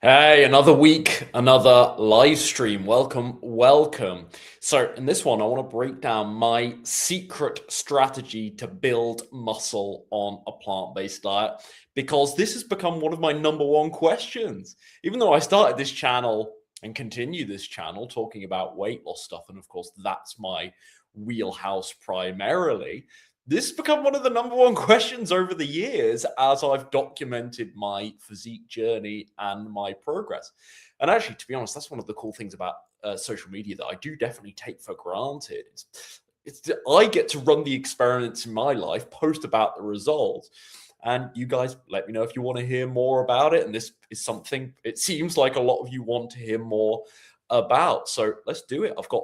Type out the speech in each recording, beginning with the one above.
Hey, another week, another live stream. Welcome, welcome. So, in this one, I want to break down my secret strategy to build muscle on a plant-based diet because this has become one of my number one questions. Even though I started this channel and continue this channel talking about weight loss stuff, and of course, that's my wheelhouse primarily. This has become one of the number one questions over the years as I've documented my physique journey and my progress. And actually, to be honest, that's one of the cool things about social media that I do definitely take for granted. I get to run the experiments in my life, post about the results, and you guys let me know if you want to hear more about it. And this is something it seems like a lot of you want to hear more about. So let's do it. I've got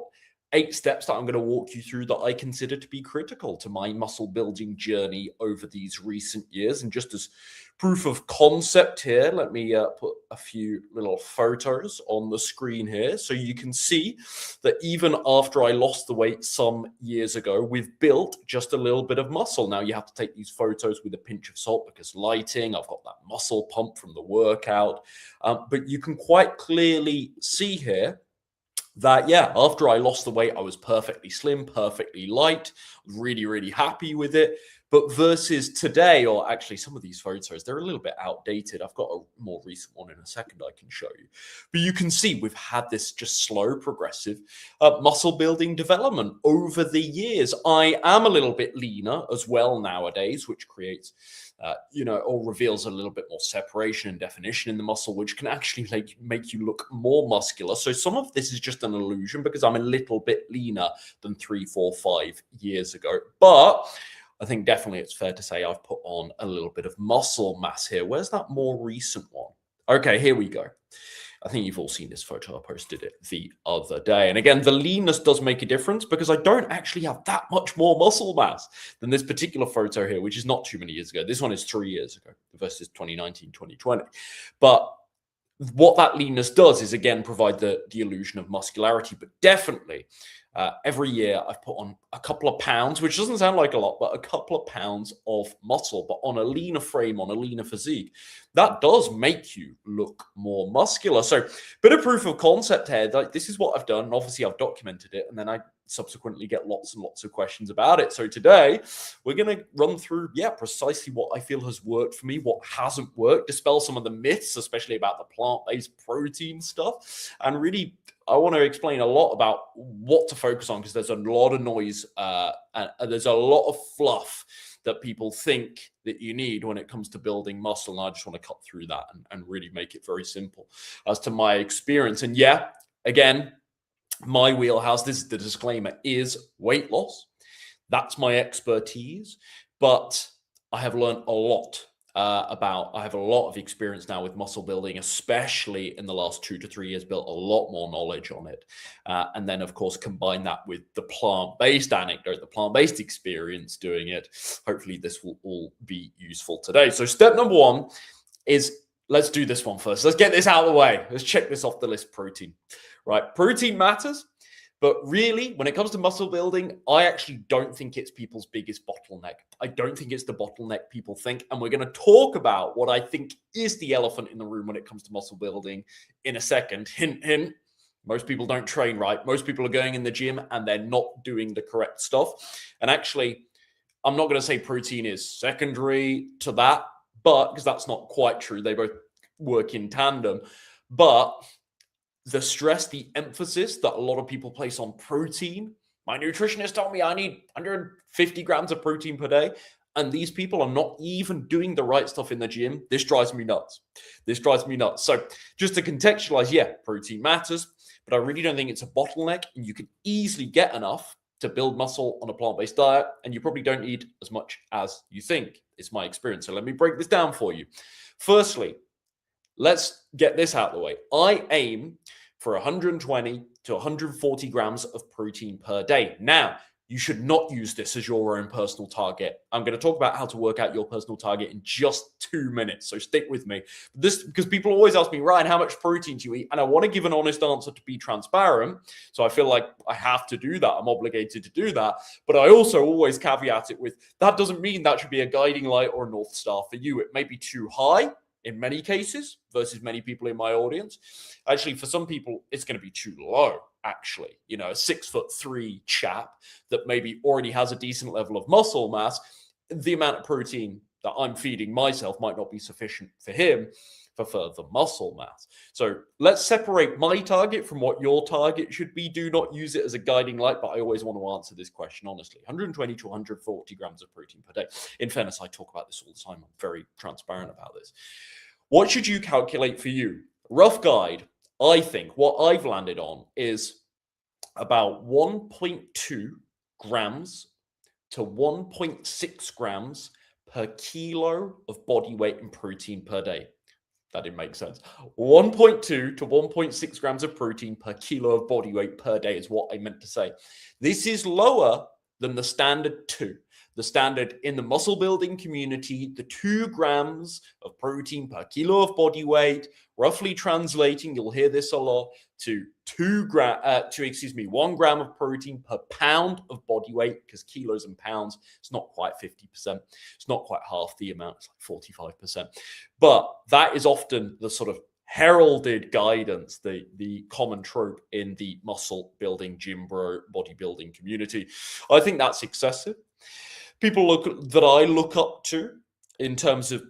8 steps that I'm going to walk you through that I consider to be critical to my muscle building journey over these recent years. And just as proof of concept here, let me put a few little photos on the screen here so you can see that even after I lost the weight some years ago, we've built just a little bit of muscle. Now you have to take these photos with a pinch of salt because lighting, I've got that muscle pump from the workout, but you can quite clearly see here that, yeah, after I lost the weight, I was perfectly slim, perfectly light, really, really happy with it. But versus today, or actually some of these photos, they're a little bit outdated. I've got a more recent one in a second I can show you. But you can see we've had this just slow, progressive muscle building development over the years. I am a little bit leaner as well nowadays, which creates or reveals a little bit more separation and definition in the muscle, which can actually make you look more muscular. So some of this is just an illusion because I'm a little bit leaner than 3, 4, 5 years ago. But I think definitely it's fair to say I've put on a little bit of muscle mass here. Where's that more recent one? Okay, here we go. I think you've all seen this photo. I posted it the other day. And again, the leanness does make a difference because I don't actually have that much more muscle mass than this particular photo here, which is not too many years ago. This one is 3 years ago versus 2019, 2020. But what that leanness does is, again, provide the illusion of muscularity. But definitely, every year I've put on a couple of pounds, which doesn't sound like a lot, but a couple of pounds of muscle, but on a leaner frame, on a leaner physique. That does make you look more muscular. So bit of proof of concept here. Like, this is what I've done. And obviously, I've documented it. And then I subsequently get lots and lots of questions about it. So today, we're going to run through, precisely what I feel has worked for me, what hasn't worked, dispel some of the myths, especially about the plant-based protein stuff, and really I want to explain a lot about what to focus on because there's a lot of noise and there's a lot of fluff that people think that you need when it comes to building muscle. And I just want to cut through that and really make it very simple as to my experience. And again, my wheelhouse, this is the disclaimer, is weight loss. That's my expertise, but I have learned a lot I have a lot of experience now with muscle building, especially in the last 2 to 3 years, built a lot more knowledge on it. And then, of course, combine that with the plant-based anecdote, the plant-based experience doing it. Hopefully, this will all be useful today. So step number one is, let's do this one first. Let's get this out of the way. Let's check this off the list, protein. Right, protein matters. But really, when it comes to muscle building, I actually don't think it's people's biggest bottleneck. I don't think it's the bottleneck people think. And we're going to talk about what I think is the elephant in the room when it comes to muscle building in a second. Hint, hint. Most people don't train right. Most people are going in the gym and they're not doing the correct stuff. And actually, I'm not going to say protein is secondary to that, but because that's not quite true. They both work in tandem. But the stress, the emphasis that a lot of people place on protein. My nutritionist told me I need 150 grams of protein per day. And these people are not even doing the right stuff in the gym. This drives me nuts. This drives me nuts. So just to contextualize, protein matters, but I really don't think it's a bottleneck. And you can easily get enough to build muscle on a plant-based diet. And you probably don't need as much as you think. It's my experience. So let me break this down for you. Firstly, let's get this out of the way. I aim for 120 to 140 grams of protein per day. Now, you should not use this as your own personal target. I'm going to talk about how to work out your personal target in just 2 minutes, so stick with me. This because people always ask me, Ryan, how much protein do you eat? And I want to give an honest answer to be transparent, so I feel like I have to do that. I'm obligated to do that. But I also always caveat it with, that doesn't mean that should be a guiding light or a North Star for you. It may be too high, in many cases versus many people in my audience. Actually, for some people, it's going to be too low. Actually, a 6'3" chap that maybe already has a decent level of muscle mass, the amount of protein that I'm feeding myself might not be sufficient for him for further muscle mass. So let's separate my target from what your target should be. Do not use it as a guiding light, but I always want to answer this question honestly. 120 to 140 grams of protein per day. In fairness, I talk about this all the time. I'm very transparent about this. What should you calculate for you? Rough guide, I think what I've landed on is about 1.2 grams to 1.6 grams per kilo of body weight and protein per day. That didn't make sense. 1.2 to 1.6 grams of protein per kilo of body weight per day is what I meant to say. This is lower than the standard 2. The standard in the muscle building community, the 2 grams of protein per kilo of body weight, roughly translating, you'll hear this a lot, to 1 gram of protein per pound of body weight, because kilos and pounds, it's not quite 50%. It's not quite half the amount, it's like 45%. But that is often the sort of heralded guidance, the common trope in the muscle building, gym bro, bodybuilding community. I think that's excessive. People that I look up to in terms of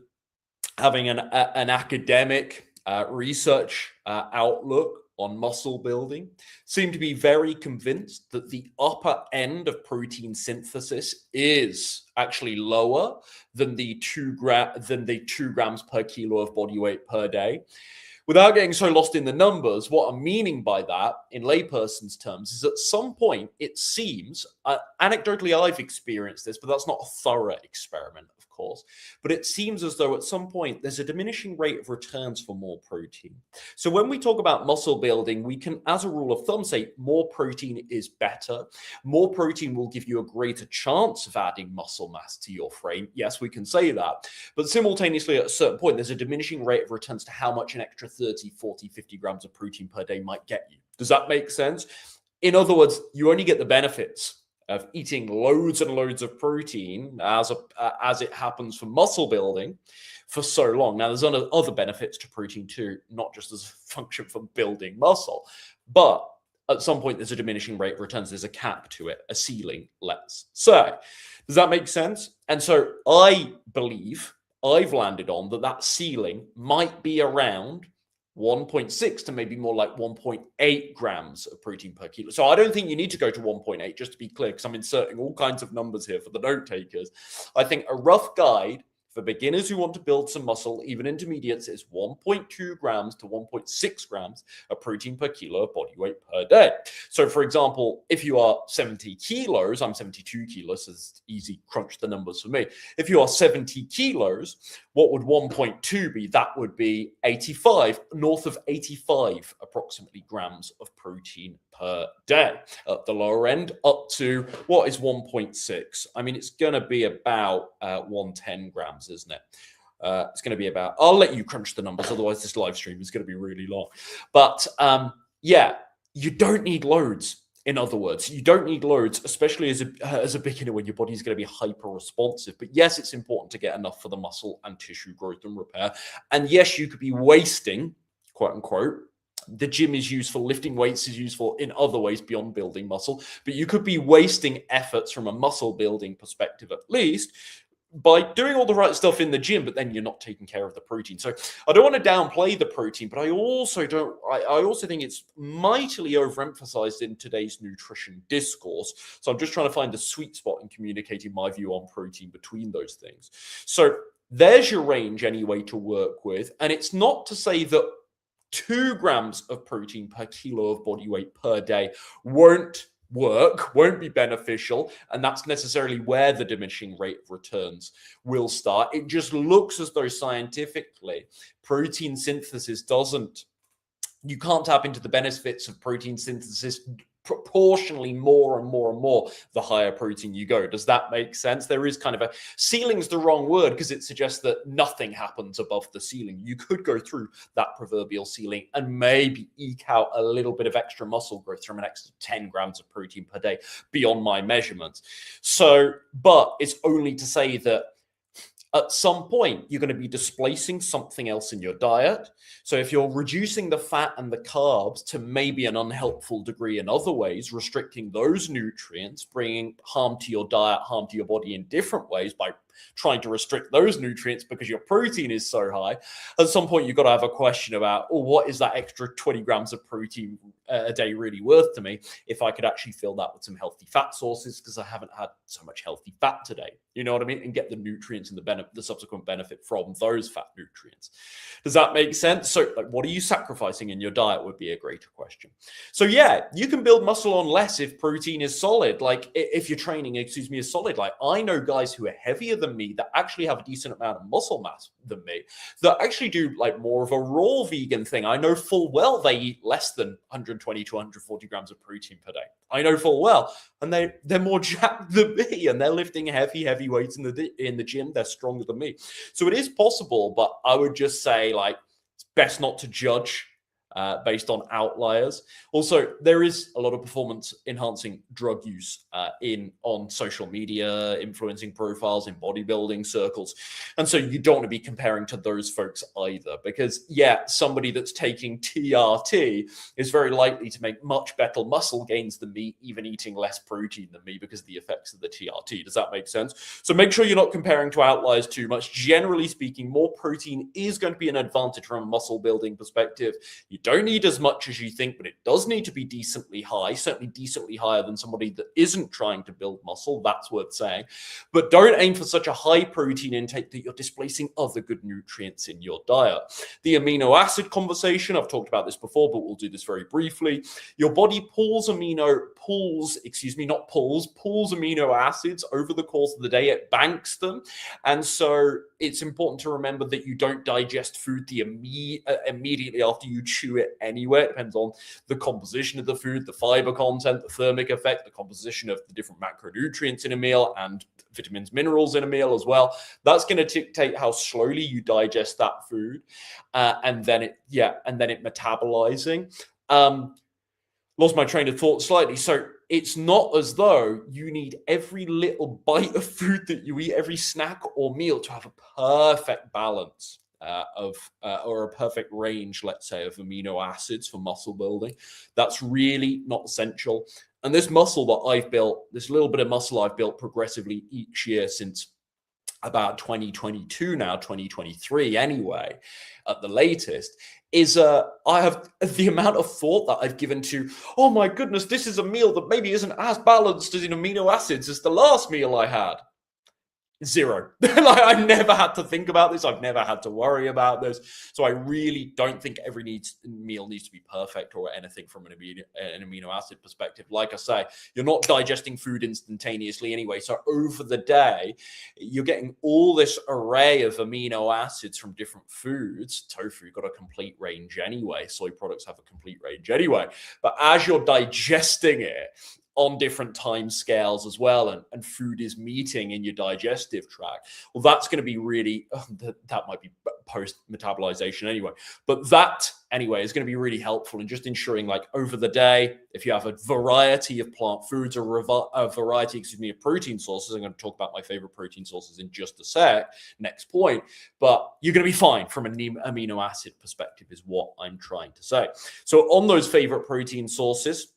having an academic research outlook on muscle building seem to be very convinced that the upper end of protein synthesis is actually lower than the 2 grams per kilo of body weight per day. Without getting so lost in the numbers, what I'm meaning by that, in layperson's terms, is at some point, it seems, anecdotally I've experienced this, but that's not a thorough experiment, of course, but it seems as though at some point there's a diminishing rate of returns for more protein. So when we talk about muscle building, we can, as a rule of thumb, say more protein is better. More protein will give you a greater chance of adding muscle mass to your frame. Yes, we can say that. But simultaneously, at a certain point, there's a diminishing rate of returns to how much an extra 30, 40, 50 grams of protein per day might get you. Does that make sense? In other words, you only get the benefits of eating loads and loads of protein as it happens for muscle building for so long. Now, there's other benefits to protein too, not just as a function for building muscle, but at some point there's a diminishing rate of returns. There's a cap to it, a ceiling, let's say. Does that make sense? And so I believe I've landed on that ceiling might be around 1.6 to maybe more like 1.8 grams of protein per kilo. So I don't think you need to go to 1.8, just to be clear, because I'm inserting all kinds of numbers here for the note takers. I think a rough guide for beginners who want to build some muscle, even intermediates, is 1.2 grams to 1.6 grams of protein per kilo of body weight per day. So, for example, if you are 70 kilos, I'm 72 kilos, so it's easy, crunch the numbers for me. If you are 70 kilos, what would 1.2 be? That would be 85, north of 85 approximately grams of protein per day. At the lower end, up to what is 1.6? I mean, it's going to be about 110 grams, isn't it? It's going to be about, I'll let you crunch the numbers, otherwise this live stream is going to be really long. But yeah, you don't need loads. In other words, you don't need loads, especially as a beginner when your body is going to be hyper responsive. But yes, it's important to get enough for the muscle and tissue growth and repair. And yes, you could be wasting, quote unquote, the gym is useful, lifting weights is useful in other ways beyond building muscle, but you could be wasting efforts from a muscle building perspective, at least, by doing all the right stuff in the gym, but then you're not taking care of the protein. So I don't want to downplay the protein, but I also think it's mightily overemphasized in today's nutrition discourse. So I'm just trying to find the sweet spot in communicating my view on protein between those things. So there's your range anyway to work with. And it's not to say that 2 grams of protein per kilo of body weight per day won't work, won't be beneficial, and that's necessarily where the diminishing rate of returns will start. It just looks as though scientifically protein synthesis you can't tap into the benefits of protein synthesis proportionally more and more and more the higher protein you go. Does that make sense? There is kind of ceiling's the wrong word because it suggests that nothing happens above the ceiling. You could go through that proverbial ceiling and maybe eke out a little bit of extra muscle growth from an extra 10 grams of protein per day beyond my measurements. So, but it's only to say that At some point, you're going to be displacing something else in your diet. So if you're reducing the fat and the carbs to maybe an unhelpful degree in other ways, restricting those nutrients, bringing harm to your diet, harm to your body in different ways by trying to restrict those nutrients because your protein is so high, at some point you've got to have a question about, oh, what is that extra 20 grams of protein a day really worth to me if I could actually fill that with some healthy fat sources because I haven't had so much healthy fat today. You know what I mean? And get the nutrients and the subsequent benefit from those fat nutrients. Does that make sense? So like, what are you sacrificing in your diet would be a greater question. So yeah, you can build muscle on less if protein is solid. Like if your training, is solid. Like I know guys who are heavier than me that actually have a decent amount of muscle mass than me that actually do like more of a raw vegan thing. I know full well they eat less than 120 to 140 grams of protein per day. I know full well. And they're more jacked than me and they're lifting heavy weights in the gym. They're stronger than me. So it is possible, but I would just say like it's best not to judge based on outliers. Also, there is a lot of performance enhancing drug use on social media, influencing profiles in bodybuilding circles. And so you don't want to be comparing to those folks either, because yeah, somebody that's taking TRT is very likely to make much better muscle gains than me, even eating less protein than me because of the effects of the TRT. Does that make sense? So make sure you're not comparing to outliers too much. Generally speaking, more protein is going to be an advantage from a muscle building perspective. You don't need as much as you think, but it does need to be decently high, certainly decently higher than somebody that isn't trying to build muscle. That's worth saying. But don't aim for such a high protein intake that you're displacing other good nutrients in your diet. The amino acid conversation, I've talked about this before, but we'll do this very briefly. Your body pulls amino acids over the course of the day. It banks them. And so it's important to remember that you don't digest food immediately after you chew it anyway. It depends on the composition of the food, the fiber content, the thermic effect, the composition of the different macronutrients in a meal and vitamins, minerals in a meal as well. That's going to dictate how slowly you digest that food and then it metabolizing. Lost my train of thought slightly. So it's not as though you need every little bite of food that you eat, every snack or meal to have a perfect balance or a perfect range, let's say, of amino acids for muscle building. That's really not essential. And this muscle that I've built, this little bit of muscle I've built progressively each year since about 2022 now, 2023 anyway, at the latest, is I have the amount of thought that I've given to, oh my goodness, this is a meal that maybe isn't as balanced as in amino acids as the last meal I had. Zero. Like I never had to think about this. I've never had to worry about this. So I really don't think every meal needs to be perfect or anything from an amino acid perspective. Like I say, you're not digesting food instantaneously anyway. So over the day, you're getting all this array of amino acids from different foods. Tofu got a complete range anyway. Soy products have a complete range anyway. But as you're digesting it, on different time scales as well, and food is meeting in your digestive tract, well, that's going to be really, that might be post-metabolization anyway, but that anyway is going to be really helpful in just ensuring, like, over the day, if you have a variety of plant foods or a variety of protein sources, I'm going to talk about my favorite protein sources in just a sec, next point, but you're going to be fine from an amino acid perspective is what I'm trying to say. So on those favorite protein sources,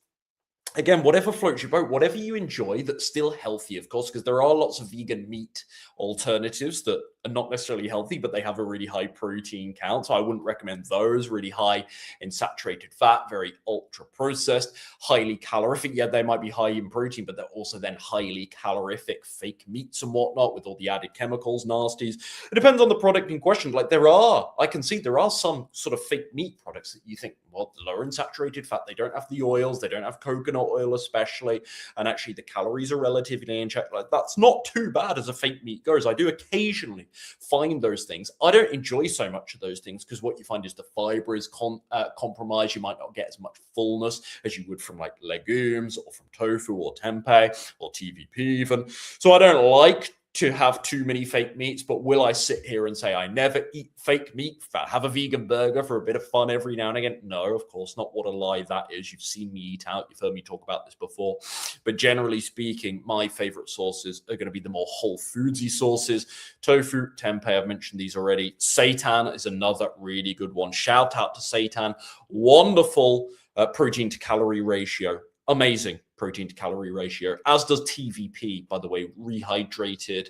again, whatever floats your boat, whatever you enjoy that's still healthy, of course, because there are lots of vegan meat alternatives that are not necessarily healthy, but they have a really high protein count. So I wouldn't recommend those. Really high in saturated fat, very ultra processed, highly calorific. Yeah, they might be high in protein, but they're also then highly calorific fake meats and whatnot with all the added chemicals, nasties. It depends on the product in question. Like I can see there are some sort of fake meat products that you think, well, lower in saturated fat. They don't have the oils. They don't have coconut oil especially. And actually the calories are relatively in check. Like that's not too bad as a fake meat goes. I do occasionally find those things. I don't enjoy so much of those things because what you find is the fiber is compromised. You might not get as much fullness as you would from like legumes or from tofu or tempeh or TVP even. So I don't like to have too many fake meats, but will I sit here and say I never eat fake meat, have a vegan burger for a bit of fun every now and again? No, of course not. What a lie that is. You've seen me eat out. You've heard me talk about this before. But generally speaking, my favorite sauces are going to be the more whole foodsy sauces. Tofu, tempeh, I've mentioned these already. Seitan is another really good one. Shout out to Seitan. Wonderful protein to calorie ratio. Amazing protein to calorie ratio, as does TVP, by the way, rehydrated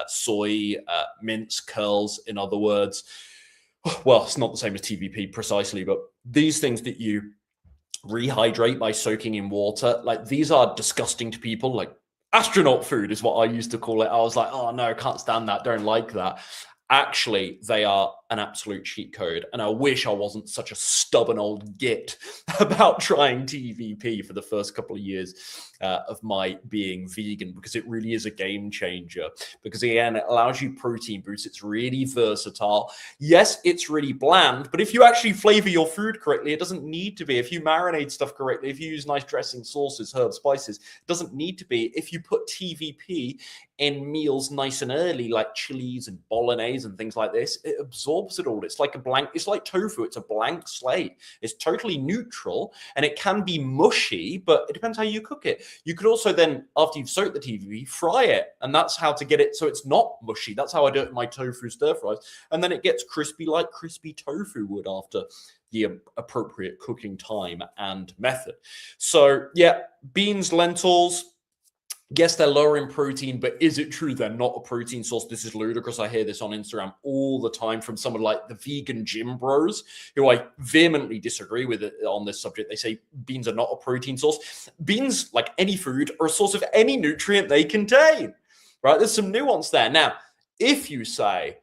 soy, mince curls, in other words. Well, it's not the same as TVP precisely, but these things that you rehydrate by soaking in water, like these are disgusting to people. Like astronaut food is what I used to call it. I was like, oh no, can't stand that, don't like that. Actually, they are an absolute cheat code. And I wish I wasn't such a stubborn old git about trying TVP for the first couple of years of my being vegan, because it really is a game changer. Because again, it allows you protein boosts. It's really versatile. Yes, it's really bland, but if you actually flavor your food correctly, it doesn't need to be. If you marinate stuff correctly, if you use nice dressing, sauces, herbs, spices, it doesn't need to be. If you put TVP in meals nice and early, like chilies and bolognese and things like this, it absorbs it all. It's like it's like tofu. It's a blank slate. It's totally neutral, and it can be mushy, but it depends how you cook it. You could also then, after you've soaked the TVP, fry it, and that's how to get it so it's not mushy. That's how I do it in my tofu stir fries, and then it gets crispy like crispy tofu would after the appropriate cooking time and method. So yeah, beans, lentils. Yes, they're lower in protein, but is it true they're not a protein source? This is ludicrous. I hear this on Instagram all the time from someone like the vegan gym bros, who I vehemently disagree with it on this subject. They say beans are not a protein source. Beans, like any food, are a source of any nutrient they contain, right? There's some nuance there. Now, if you say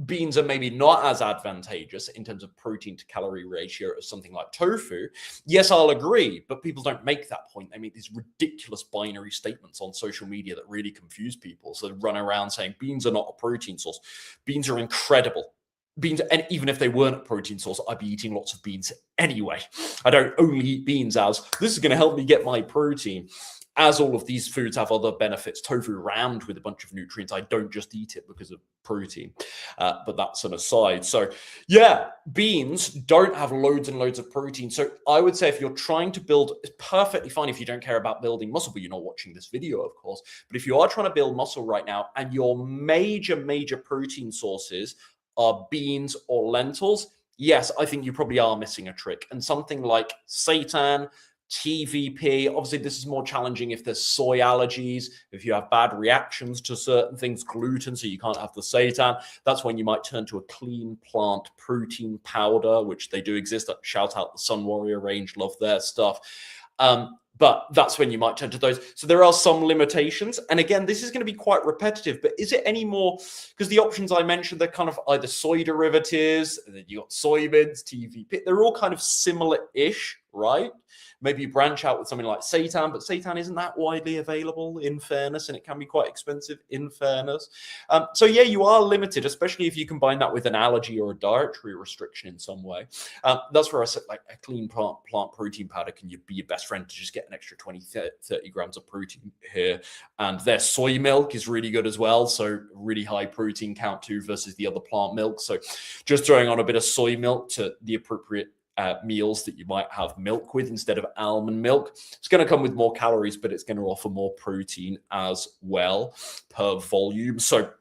beans are maybe not as advantageous in terms of protein to calorie ratio as something like tofu, yes, I'll agree, but people don't make that point. They make these ridiculous binary statements on social media that really confuse people. So they run around saying beans are not a protein source. Beans are incredible. Beans, and even if they weren't a protein source, I'd be eating lots of beans anyway. I don't only eat beans as this is going to help me get my protein. As all of these foods have other benefits, tofu rammed with a bunch of nutrients. I don't just eat it because of protein, but that's an aside. So yeah, beans don't have loads and loads of protein. So I would say if you're trying to build, it's perfectly fine if you don't care about building muscle, but you're not watching this video, of course. But if you are trying to build muscle right now and your major protein sources are beans or lentils, yes, I think you probably are missing a trick. And something like seitan, TVP, obviously this is more challenging if there's soy allergies, if you have bad reactions to certain things, gluten, so you can't have the seitan. That's when you might turn to a clean plant protein powder, which they do exist. Shout out the Sun Warrior range, love their stuff. But that's when you might turn to those. So there are some limitations. And again, this is going to be quite repetitive, but is it any more? Because the options I mentioned, they're kind of either soy derivatives, and then you got soybeans, TVP. They're all kind of similar-ish, right? Maybe you branch out with something like seitan, but seitan isn't that widely available, in fairness, and it can be quite expensive, in fairness. So yeah, you are limited, especially if you combine that with an allergy or a dietary restriction in some way. That's where I said, like, a clean plant protein powder can be your best friend to just get an extra 20, 30 grams of protein here. And their soy milk is really good as well, so really high protein count too versus the other plant milk. So just throwing on a bit of soy milk to the appropriate meals that you might have milk with instead of almond milk. It's going to come with more calories, but it's going to offer more protein as well per volume. So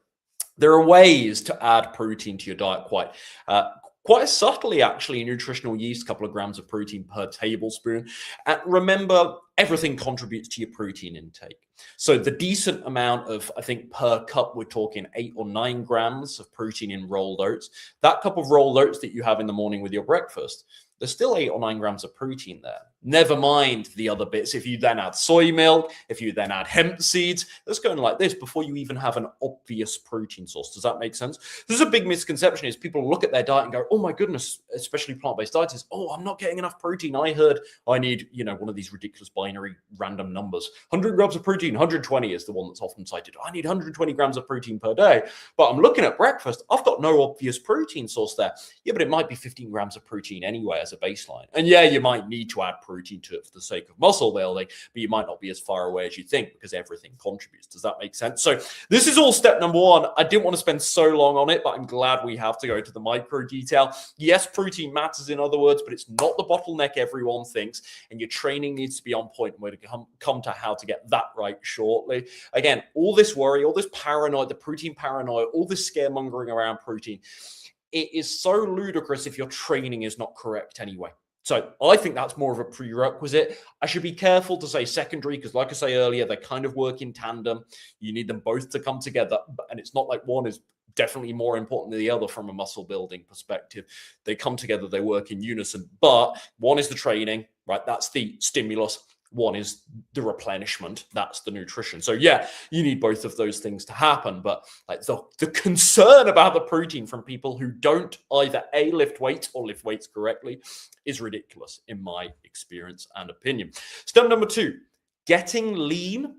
there are ways to add protein to your diet quite subtly, actually. Nutritional yeast, a couple of grams of protein per tablespoon. And remember, everything contributes to your protein intake. So the decent amount of, I think per cup, we're talking 8 or 9 grams of protein in rolled oats. That cup of rolled oats that you have in the morning with your breakfast, there's still 8 or 9 grams of protein there. Never mind the other bits. If you then add soy milk, if you then add hemp seeds, that's going like this before you even have an obvious protein source. Does that make sense? There's a big misconception is people look at their diet and go, oh my goodness, especially plant-based diets, oh, I'm not getting enough protein. I heard I need, one of these ridiculous binary binary random numbers. 100 grams of protein, 120 is the one that's often cited. I need 120 grams of protein per day, but I'm looking at breakfast. I've got no obvious protein source there. Yeah, but it might be 15 grams of protein anyway as a baseline. And yeah, you might need to add protein to it for the sake of muscle building, but you might not be as far away as you think because everything contributes. Does that make sense? So this is all step number one. I didn't want to spend so long on it, but I'm glad we have to go to the micro detail. Yes, protein matters in other words, but it's not the bottleneck everyone thinks, and your training needs to be on point. And we're going to come to how to get that right shortly. Again, all this worry, all this paranoia, the protein paranoia, all this scaremongering around protein, it is so ludicrous if your training is not correct anyway. So I think that's more of a prerequisite. I should be careful to say secondary because, like I say earlier, they kind of work in tandem. You need them both to come together, and it's not like one is definitely more important than the other from a muscle building perspective. They come together, they work in unison, but one is the training, right? That's the stimulus. One is the replenishment. That's the nutrition. So yeah, you need both of those things to happen. But like the concern about the protein from people who don't either A, lift weights or lift weights correctly is ridiculous in my experience and opinion. Step number two, getting lean.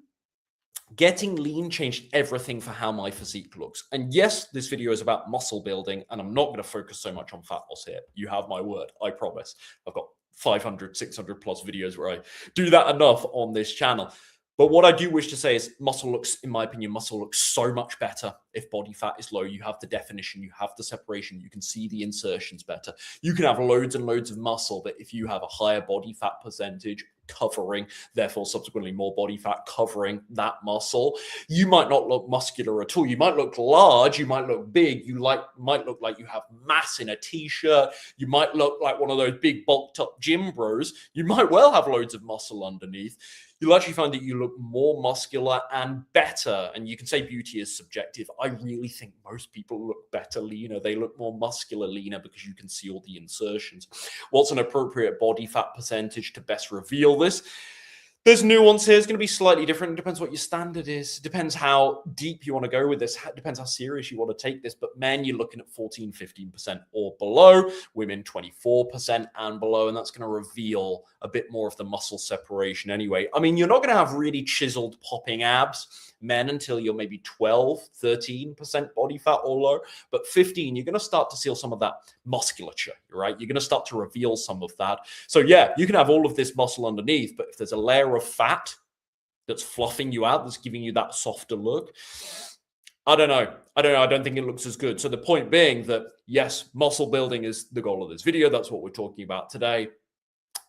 Getting lean changed everything for how my physique looks. And yes, this video is about muscle building, and I'm not going to focus so much on fat loss here. You have my word, I promise. I've got 500, 600 plus videos where I do that enough on this channel. But what I do wish to say is muscle looks, in my opinion, muscle looks so much better if body fat is low. You have the definition, you have the separation, you can see the insertions better. You can have loads and loads of muscle, but if you have a higher body fat percentage covering, therefore subsequently more body fat covering that muscle, you might not look muscular at all. You might look large, you might look big, might look like you have mass in a t-shirt, you might look like one of those big bulked up gym bros, you might well have loads of muscle underneath. You'll actually find that you look more muscular and better. And you can say beauty is subjective. I really think most people look better leaner. They look more muscular leaner because you can see all the insertions. What's an appropriate body fat percentage to best reveal this? There's nuance here. It's going to be slightly different. It depends what your standard is. It depends how deep you want to go with this. It depends how serious you want to take this. But men, you're looking at 14, 15% or below. Women, 24% and below. And that's going to reveal a bit more of the muscle separation anyway. I mean, you're not going to have really chiseled popping abs, men, until you're maybe 12, 13% body fat or low. But 15, you're going to start to see some of that musculature, right? You're going to start to reveal some of that. So yeah, you can have all of this muscle underneath, but if there's a layer of fat that's fluffing you out, that's giving you that softer look, I don't know. I don't think it looks as good. So the point being that, yes, muscle building is the goal of this video. That's what we're talking about today.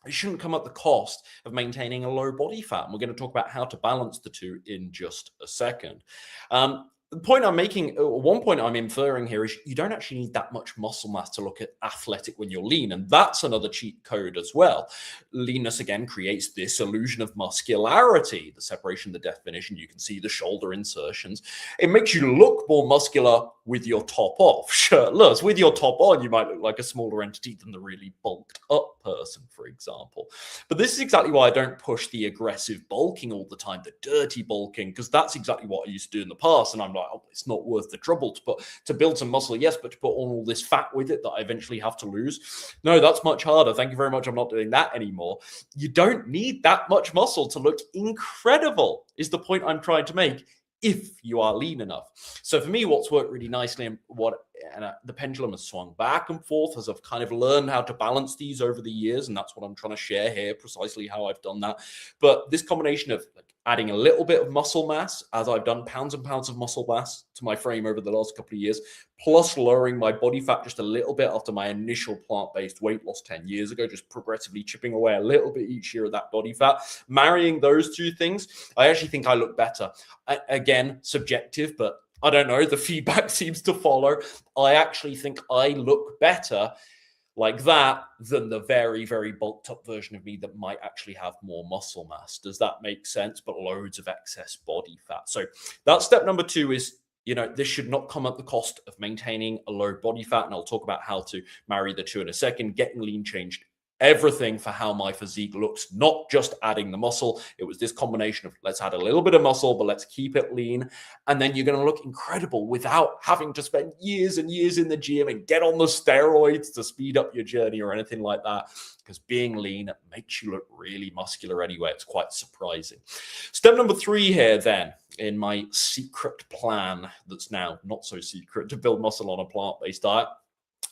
It shouldn't come at the cost of maintaining a low body fat. And we're going to talk about how to balance the two in just a second. The point I'm making, one point I'm inferring here is you don't actually need that much muscle mass to look athletic when you're lean. And that's another cheat code as well. Leanness, again, creates this illusion of muscularity, the separation, the definition. You can see the shoulder insertions. It makes you look more muscular with your top off, shirtless. With your top on, you might look like a smaller entity than the really bulked up person, for example. But this is exactly why I don't push the aggressive bulking all the time, the dirty bulking, because that's exactly what I used to do in the past. And I'm like, oh, it's not worth the trouble to build some muscle, yes, but to put on all this fat with it that I eventually have to lose. No, that's much harder. Thank you very much. I'm not doing that anymore. You don't need that much muscle to look incredible, is the point I'm trying to make, if you are lean enough. So for me, what's worked really nicely and the pendulum has swung back and forth as I've kind of learned how to balance these over the years. And that's what I'm trying to share here, precisely how I've done that. But this combination of adding a little bit of muscle mass, as I've done pounds and pounds of muscle mass to my frame over the last couple of years, plus lowering my body fat just a little bit after my initial plant-based weight loss 10 years ago, just progressively chipping away a little bit each year of that body fat. Marrying those two things, I actually think I look better. Again, subjective, but I don't know. The feedback seems to follow. I actually think I look better like that than the very, very bulked up version of me that might actually have more muscle mass. Does that make sense? But loads of excess body fat. So that's step number two is, this should not come at the cost of maintaining a low body fat. And I'll talk about how to marry the two in a second. Getting lean changed everything for how my physique looks, not just adding the muscle. It was this combination of let's add a little bit of muscle, but let's keep it lean. And then you're going to look incredible without having to spend years and years in the gym and get on the steroids to speed up your journey or anything like that. Because being lean makes you look really muscular anyway. It's quite surprising. Step number 3 here then in my secret plan that's now not so secret to build muscle on a plant-based diet.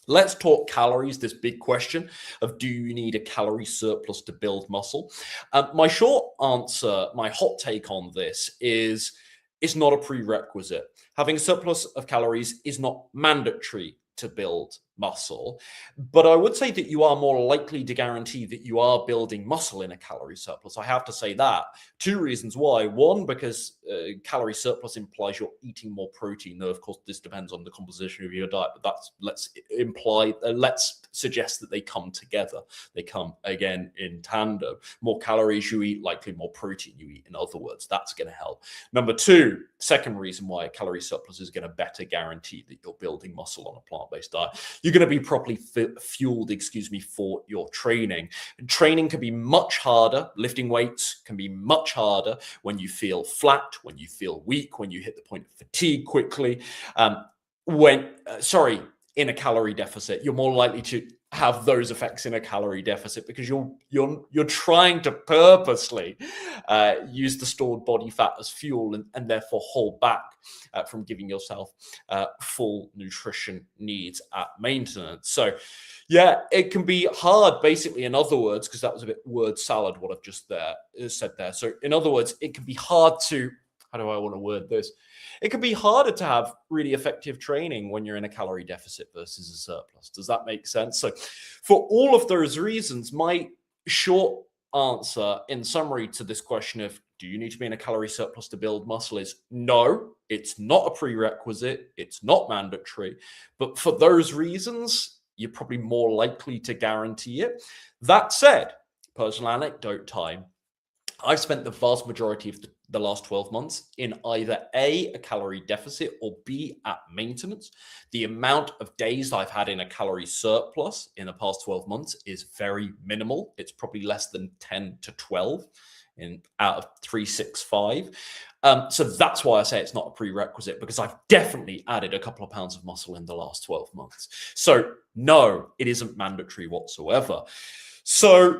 Let's talk calories, this big question of do you need a calorie surplus to build muscle? My short answer, my hot take on this is it's not a prerequisite. Having a surplus of calories is not mandatory to build muscle, but I would say that you are more likely to guarantee that you are building muscle in a calorie surplus. I have to say that. 2 reasons why. One, because calorie surplus implies you're eating more protein, though of course this depends on the composition of your diet, but let's suggest that they come together. They come again in tandem. More calories you eat, likely more protein you eat. In other words, that's going to help. Number 2, second reason why a calorie surplus is going to better guarantee that you're building muscle on a plant-based diet. You're going to be properly fueled, for your training. Training can be much harder. Lifting weights can be much harder when you feel flat, when you feel weak, when you hit the point of fatigue quickly. In a calorie deficit, you're more likely to have those effects in a calorie deficit because you're trying to purposely use the stored body fat as fuel and therefore hold back from giving yourself full nutrition needs at maintenance. So yeah, it can be hard, basically, in other words, because that was a bit word salad what I've just said there. So in other words, it can be hard to, how do I want to word this? It can be harder to have really effective training when you're in a calorie deficit versus a surplus. Does that make sense? So for all of those reasons, my short answer in summary to this question of do you need to be in a calorie surplus to build muscle is no, it's not a prerequisite. It's not mandatory. But for those reasons, you're probably more likely to guarantee it. That said, personal anecdote time. I've spent the vast majority of the last 12 months in either A, a calorie deficit, or B, at maintenance. The amount of days I've had in a calorie surplus in the past 12 months is very minimal. It's probably less than 10 to 12 out of 365. So that's why I say it's not a prerequisite, because I've definitely added a couple of pounds of muscle in the last 12 months. So no, it isn't mandatory whatsoever. So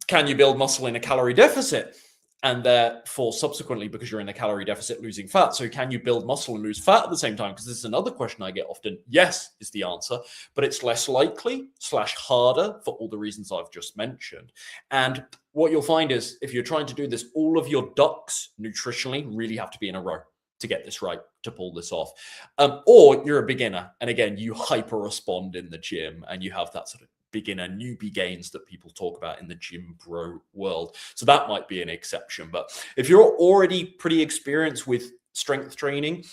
can you build muscle in a calorie deficit? And therefore, subsequently, because you're in a calorie deficit, losing fat. So can you build muscle and lose fat at the same time? Because this is another question I get often. Yes, is the answer, but it's less likely / harder for all the reasons I've just mentioned. And what you'll find is if you're trying to do this, all of your ducks nutritionally really have to be in a row to get this right, to pull this off. Or you're a beginner. And again, you hyper respond in the gym and you have that sort of beginner newbie gains that people talk about in the gym bro world. So that might be an exception. But if you're already pretty experienced with strength training,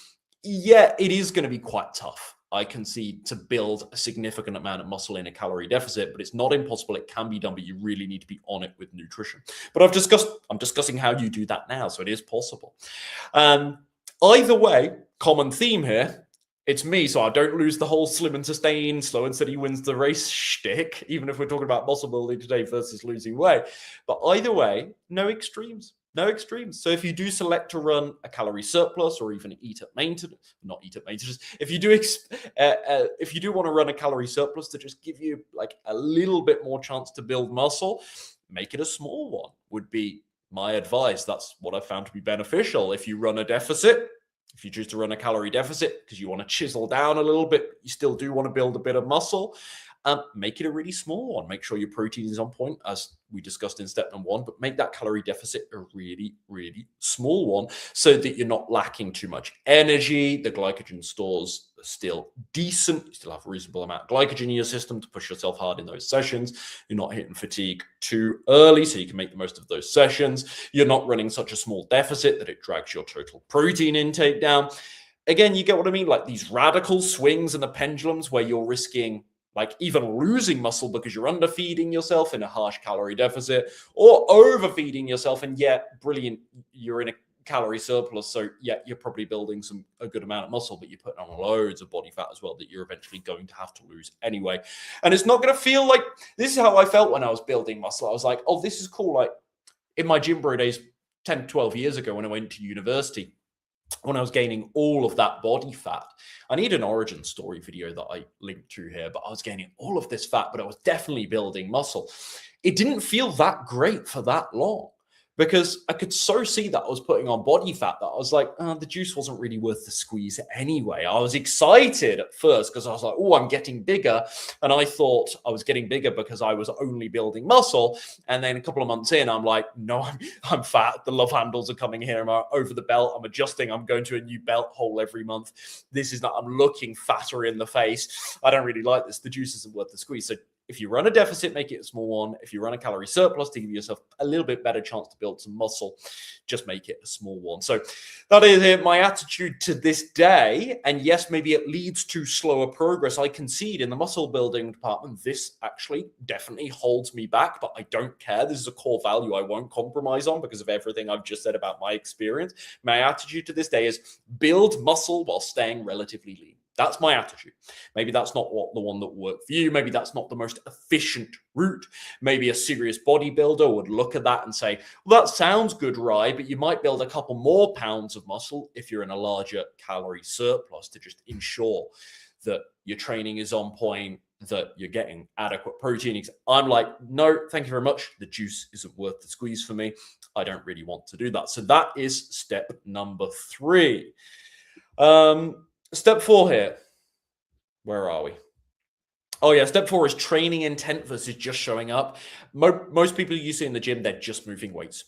yeah, it is going to be quite tough, I can see, to build a significant amount of muscle in a calorie deficit, but it's not impossible. It can be done, but you really need to be on it with nutrition. But I'm discussing how you do that now, so it is possible. Either way, common theme here, it's me, so I don't lose the whole slim and sustain, slow and steady wins the race shtick, even if we're talking about muscle building today versus losing weight. But either way, no extremes. No extremes. So if you do select to run a calorie surplus or even eat at maintenance, not eat at maintenance, if you do want to run a calorie surplus to just give you like a little bit more chance to build muscle, make it a small one would be my advice. That's what I found to be beneficial. If you run a deficit, if you choose to run a calorie deficit because you want to chisel down a little bit, you still do want to build a bit of muscle, make it a really small one. Make sure your protein is on point, as we discussed in step number 1, but make that calorie deficit a really, really small one so that you're not lacking too much energy. The glycogen stores are still decent. You still have a reasonable amount of glycogen in your system to push yourself hard in those sessions. You're not hitting fatigue too early, so you can make the most of those sessions. You're not running such a small deficit that it drags your total protein intake down. Again, you get what I mean? Like these radical swings in the pendulums where you're risking like even losing muscle because you're underfeeding yourself in a harsh calorie deficit, or overfeeding yourself and yet brilliant, you're in a calorie surplus. So yeah, you're probably building a good amount of muscle, but you're putting on loads of body fat as well that you're eventually going to have to lose anyway. And it's not going to feel like, this is how I felt when I was building muscle. I was like, oh, this is cool. Like in my gym bro days 10, 12 years ago when I went to university, when I was gaining all of that body fat. I need an origin story video that I linked to here, but I was gaining all of this fat, but I was definitely building muscle. It didn't feel that great for that long because I could so see that I was putting on body fat that I was like, oh, the juice wasn't really worth the squeeze anyway. I was excited at first because I was like, oh, I'm getting bigger. And I thought I was getting bigger because I was only building muscle. And then a couple of months in, I'm like, no, I'm fat. The love handles are coming here. I'm over the belt. I'm adjusting. I'm going to a new belt hole every month. This is not, I'm looking fatter in the face. I don't really like this. The juice isn't worth the squeeze. So if you run a deficit, make it a small one. If you run a calorie surplus to give yourself a little bit better chance to build some muscle, just make it a small one. So that is my attitude to this day. And yes, maybe it leads to slower progress. I concede in the muscle building department, this actually definitely holds me back, but I don't care. This is a core value I won't compromise on because of everything I've just said about my experience. My attitude to this day is build muscle while staying relatively lean. That's my attitude. Maybe that's not the one that will work for you. Maybe that's not the most efficient route. Maybe a serious bodybuilder would look at that and say, well, that sounds good, Rye, but you might build a couple more pounds of muscle if you're in a larger calorie surplus to just ensure that your training is on point, that you're getting adequate protein. I'm like, no, thank you very much. The juice isn't worth the squeeze for me. I don't really want to do that. So that is step number 3. Step 4 here. Where are we? Oh yeah, step 4 is training intent versus just showing up. Most people you see in the gym, they're just moving weights.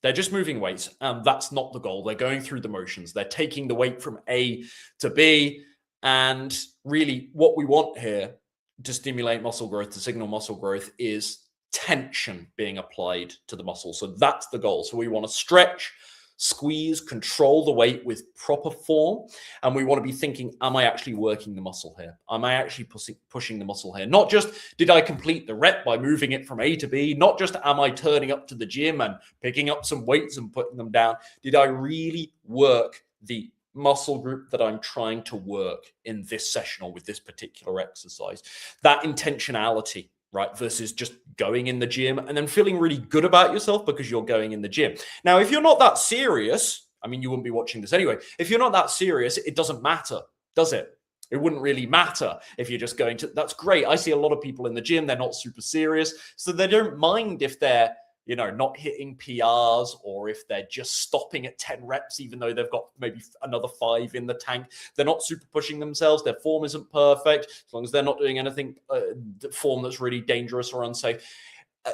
They're just moving weights, and that's not the goal. They're going through the motions. They're taking the weight from A to B, and really what we want here to stimulate muscle growth, to signal muscle growth, is tension being applied to the muscle. So that's the goal. So we want to stretch, squeeze, control the weight with proper form. And we want to be thinking, am I actually working the muscle here? Am I actually pushing the muscle here? Not just, did I complete the rep by moving it from A to B? Not just, am I turning up to the gym and picking up some weights and putting them down? Did I really work the muscle group that I'm trying to work in this session or with this particular exercise? That intentionality, right? Versus just going in the gym and then feeling really good about yourself because you're going in the gym. Now, if you're not that serious, I mean, you wouldn't be watching this anyway. If you're not that serious, it doesn't matter, does it? It wouldn't really matter if you're just going to, that's great. I see a lot of people in the gym, they're not super serious. So they don't mind if they're, you know, not hitting PRs or if they're just stopping at 10 reps, even though they've got maybe another 5 in the tank. They're not super pushing themselves. Their form isn't perfect. As long as they're not doing anything form that's really dangerous or unsafe.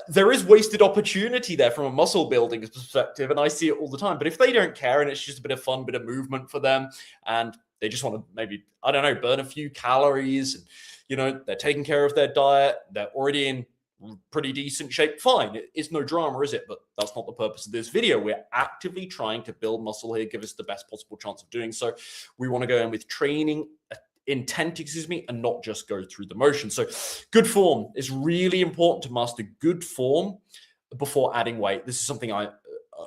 There is wasted opportunity there from a muscle building perspective, and I see it all the time. But if they don't care and it's just a bit of fun, bit of movement for them, and they just want to maybe, I don't know, burn a few calories, and, you know, they're taking care of their diet, they're already in pretty decent shape, fine. It's no drama, is it? But that's not the purpose of this video. We're actively trying to build muscle here, give us the best possible chance of doing so. We want to go in with training intent, and not just go through the motion. So good form is really important to master good form before adding weight. This is something I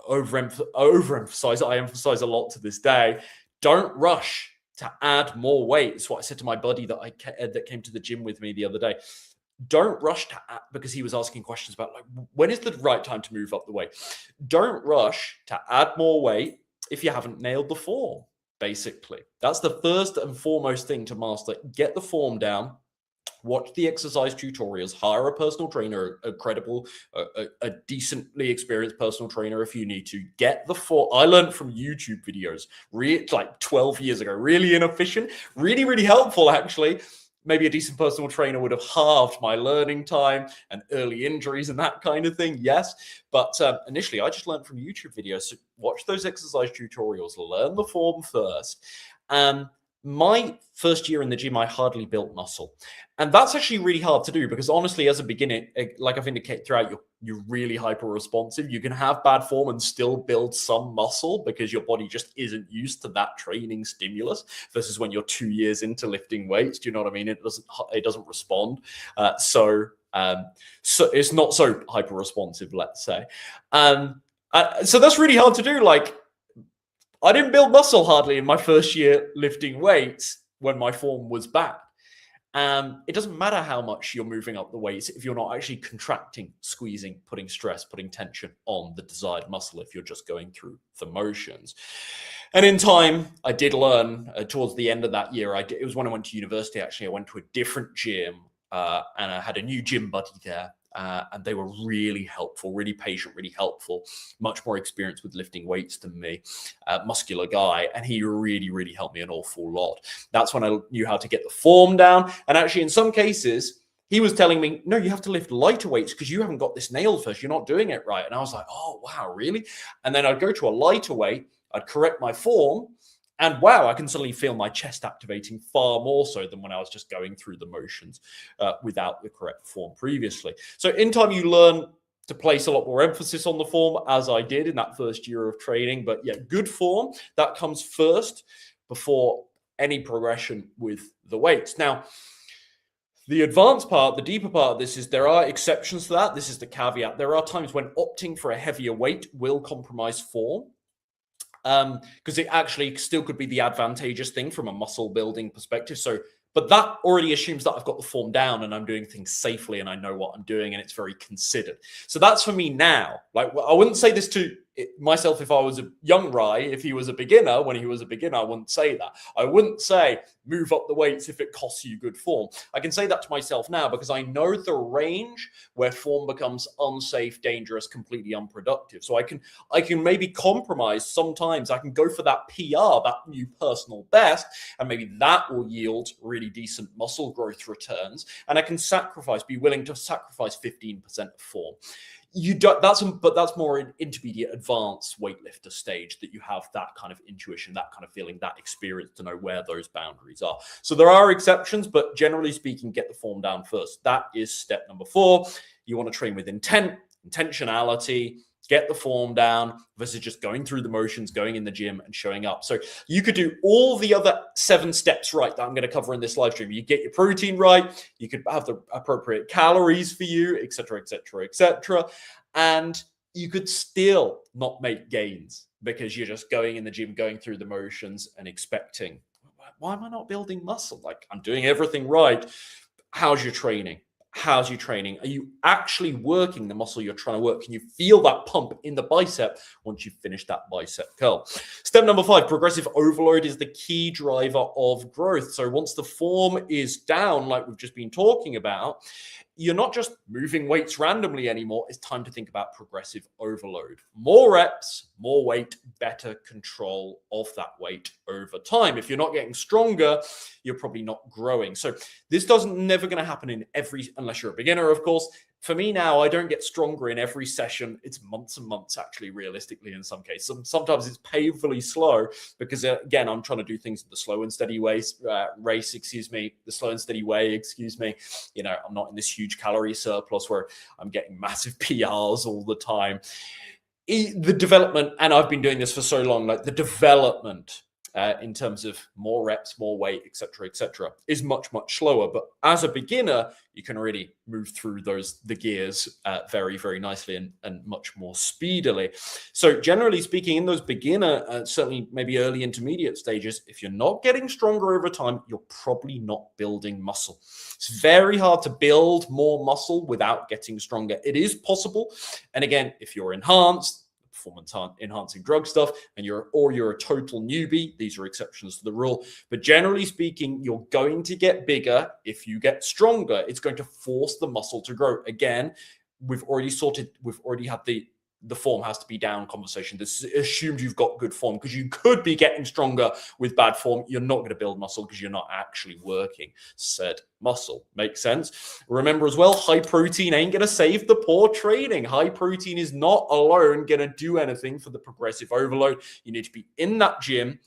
overemphasize. I emphasize a lot to this day. Don't rush to add more weight. It's what I said to my buddy that came to the gym with me the other day. Don't rush to add, because he was asking questions about, like, when is the right time to move up the weight? Don't rush to add more weight if you haven't nailed the form, basically. That's the first and foremost thing to master. Get the form down. Watch the exercise tutorials, hire a personal trainer, a credible, a decently experienced personal trainer if you need to. Get the form. I learned from YouTube videos, like 12 years ago, really inefficient, really, really helpful, actually. Maybe a decent personal trainer would have halved my learning time and early injuries and that kind of thing. Yes. But initially, I just learned from YouTube videos. So watch those exercise tutorials, learn the form first. My first year in the gym, I hardly built muscle. And that's actually really hard to do because honestly, as a beginner, like I've indicated throughout, you're really hyper responsive. You can have bad form and still build some muscle because your body just isn't used to that training stimulus versus when you're 2 years into lifting weights. Do you know what I mean? It doesn't respond. So it's not so hyper responsive, let's say. So that's really hard to do. Like, I didn't build muscle hardly in my first year lifting weights when my form was bad. It doesn't matter how much you're moving up the weights if you're not actually contracting, squeezing, putting stress, putting tension on the desired muscle if you're just going through the motions. And in time, I did learn towards the end of that year. It was when I went to university, actually. I went to a different gym and I had a new gym buddy there. And they were really helpful, really patient, really helpful, much more experienced with lifting weights than me, muscular guy. And he really, really helped me an awful lot. That's when I knew how to get the form down. And actually, in some cases, he was telling me, no, you have to lift lighter weights because you haven't got this nailed first. You're not doing it right. And I was like, oh, wow, really? And then I'd go to a lighter weight, I'd correct my form, and wow, I can suddenly feel my chest activating far more so than when I was just going through the motions without the correct form previously. So in time, you learn to place a lot more emphasis on the form, as I did in that first year of training. But yeah, good form, that comes first before any progression with the weights. Now, the advanced part, the deeper part of this is there are exceptions to that. This is the caveat. There are times when opting for a heavier weight will compromise form. Because it actually still could be the advantageous thing from a muscle building perspective. So, but that already assumes that I've got the form down and I'm doing things safely and I know what I'm doing and it's very considered. So that's for me now. Like, I wouldn't say this to myself if I was a young Rye. If he was a beginner, when he was a beginner, I wouldn't say that. I wouldn't say move up the weights if it costs you good form. I can say that to myself now because I know the range where form becomes unsafe, dangerous, completely unproductive. So I can maybe compromise. Sometimes I can go for that PR, that new personal best, and maybe that will yield really decent muscle growth returns. And I can be willing to sacrifice 15% of form. But that's more an intermediate advanced weightlifter stage that you have that kind of intuition, that kind of feeling, that experience to know where those boundaries are. So there are exceptions, but generally speaking, get the form down first. That is step number 4. You want to train with intentionality, get the form down versus just going through the motions, going in the gym and showing up. So you could do all the other 7 steps right that I'm going to cover in this live stream. You get your protein right, you could have the appropriate calories for you, etc., etc., etc. And you could still not make gains because you're just going in the gym, going through the motions and expecting, why am I not building muscle? Like, I'm doing everything right. How's your training? How's your training? Are you actually working the muscle you're trying to work? Can you feel that pump in the bicep once you've finished that bicep curl? Step number 5, progressive overload is the key driver of growth. So once the form is down, like we've just been talking about, you're not just moving weights randomly anymore. It's time to think about progressive overload. More reps, more weight, better control of that weight over time. If you're not getting stronger, you're probably not growing. So this never going to happen unless you're a beginner, of course. For me now, I don't get stronger in every session. It's months and months, actually, realistically, in some cases. Sometimes it's painfully slow because, again, I'm trying to do things the slow and steady way, the slow and steady way, excuse me. You know, I'm not in this huge calorie surplus where I'm getting massive PRs all the time. The development, and I've been doing this for so long, like the development in terms of more reps, more weight, etc., is much, much slower. But as a beginner, you can really move through the gears very, very nicely and much more speedily. So generally speaking, in those beginner, certainly maybe early intermediate stages, if you're not getting stronger over time, you're probably not building muscle. It's very hard to build more muscle without getting stronger. It is possible. And again, if you're enhanced, performance enhancing drug stuff, and you're a total newbie, these are exceptions to the rule. But generally speaking, you're going to get bigger if you get stronger. It's going to force the muscle to grow. Again, we've already had the form has to be down conversation. This assumes you've got good form because you could be getting stronger with bad form. You're not going to build muscle because you're not actually working said muscle. Makes sense? Remember as well, high protein ain't going to save the poor training. High protein is not alone going to do anything for the progressive overload. You need to be in that gym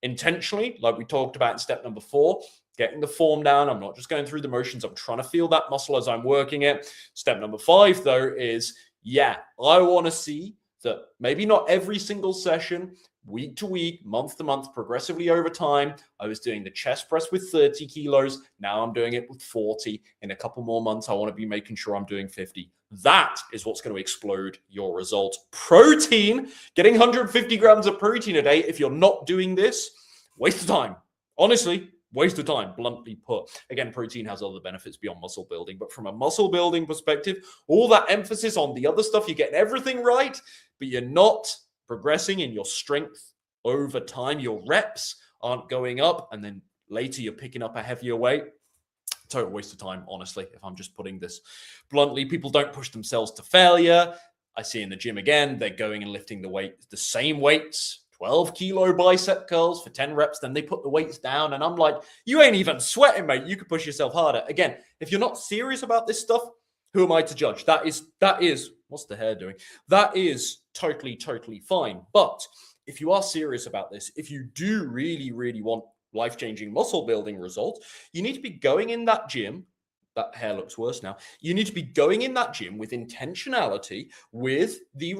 intentionally, like we talked about in step number 4, getting the form down. I'm not just going through the motions. I'm trying to feel that muscle as I'm working it. Step number 5, though, is I want to see that maybe not every single session, week to week, month to month, progressively over time. I was doing the chest press with 30 kilos. Now I'm doing it with 40. In a couple more months, I want to be making sure I'm doing 50. That is what's going to explode your results. Protein, getting 150 grams of protein a day, if you're not doing this, waste of time. Honestly, waste of time, bluntly put. Again, protein has other benefits beyond muscle building, but from a muscle building perspective, all that emphasis on the other stuff, you're getting everything right, but you're not progressing in your strength over time. Your reps aren't going up, and then later you're picking up a heavier weight. Total waste of time, honestly, if I'm just putting this bluntly. People don't push themselves to failure. I see in the gym again, they're going and lifting the same weights, 12 kilo bicep curls for 10 reps, then they put the weights down, and I'm like, you ain't even sweating, mate. You could push yourself harder. Again, if you're not serious about this stuff, who am I to judge? That is, what's the hair doing? That is totally fine. But if you are serious about this, if you do really want life-changing muscle building results, you need to be going in that gym. That hair looks worse now. You need to be going in that gym with intentionality, with the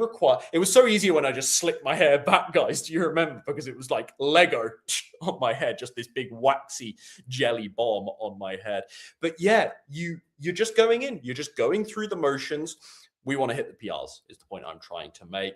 It was so easy when I just slicked my hair back, guys. Do you remember? Because it was like Lego on my head, just this big waxy jelly bomb on my head. But yeah, you're just going in. You're just going through the motions. We want to hit the PRs, is the point I'm trying to make.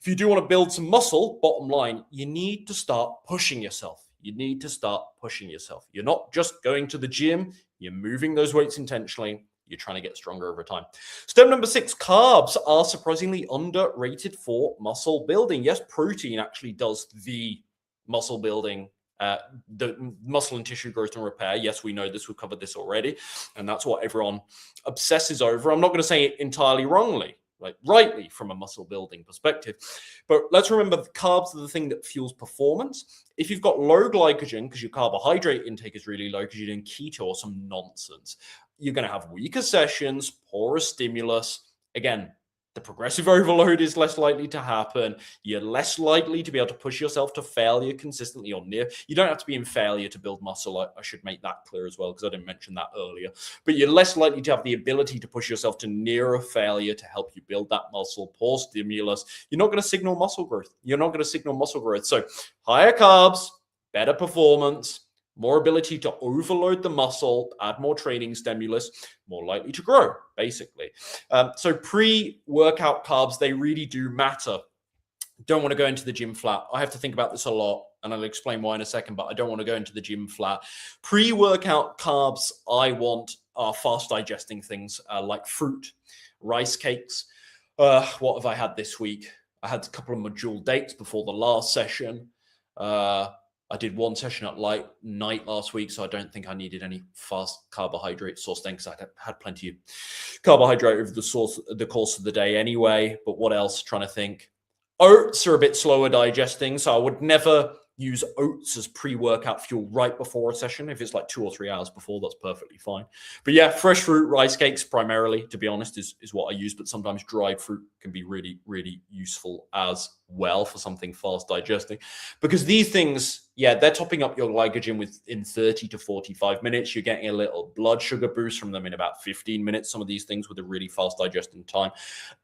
If you do want to build some muscle, bottom line, you need to start pushing yourself. You need to start pushing yourself. You're not just going to the gym. You're moving those weights intentionally. You're trying to get stronger over time. Step number 6, carbs are surprisingly underrated for muscle building. Yes, protein actually does the muscle building, the muscle and tissue growth and repair. Yes, we know this. We've covered this already. And that's what everyone obsesses over. I'm not going to say it entirely wrongly, like rightly from a muscle building perspective. But let's remember the carbs are the thing that fuels performance. If you've got low glycogen because your carbohydrate intake is really low because you're doing keto or some nonsense, you're going to have weaker sessions, poorer stimulus. Again, the progressive overload is less likely to happen. You're less likely to be able to push yourself to failure consistently or near. You don't have to be in failure to build muscle. I should make that clear as well, because I didn't mention that earlier. But you're less likely to have the ability to push yourself to near a failure to help you build that muscle. Poor stimulus. You're not going to signal muscle growth. You're not going to signal muscle growth. So higher carbs, better performance, more ability to overload the muscle, add more training stimulus, more likely to grow, basically. So pre-workout carbs, they really do matter. Don't want to go into the gym flat. I have to think about this a lot, and I'll explain why in a second, but I don't want to go into the gym flat. Pre-workout carbs I want are fast digesting things like fruit, rice cakes. What have I had this week? I had a couple of module dates before the last session. I did one session at night last week, so I don't think I needed any fast carbohydrate source then, because I had plenty of carbohydrate over the course of the day anyway. But what else? Trying to think. Oats are a bit slower digesting, so I would never use oats as pre-workout fuel right before a session. If it's like 2 or 3 hours before, that's perfectly fine. But yeah, fresh fruit, rice cakes primarily, to be honest, is what I use. But sometimes dried fruit can be really useful as well for something fast digesting. Because these things, yeah, they're topping up your glycogen within 30 to 45 minutes. You're getting a little blood sugar boost from them in about 15 minutes. Some of these things with a really fast digesting time,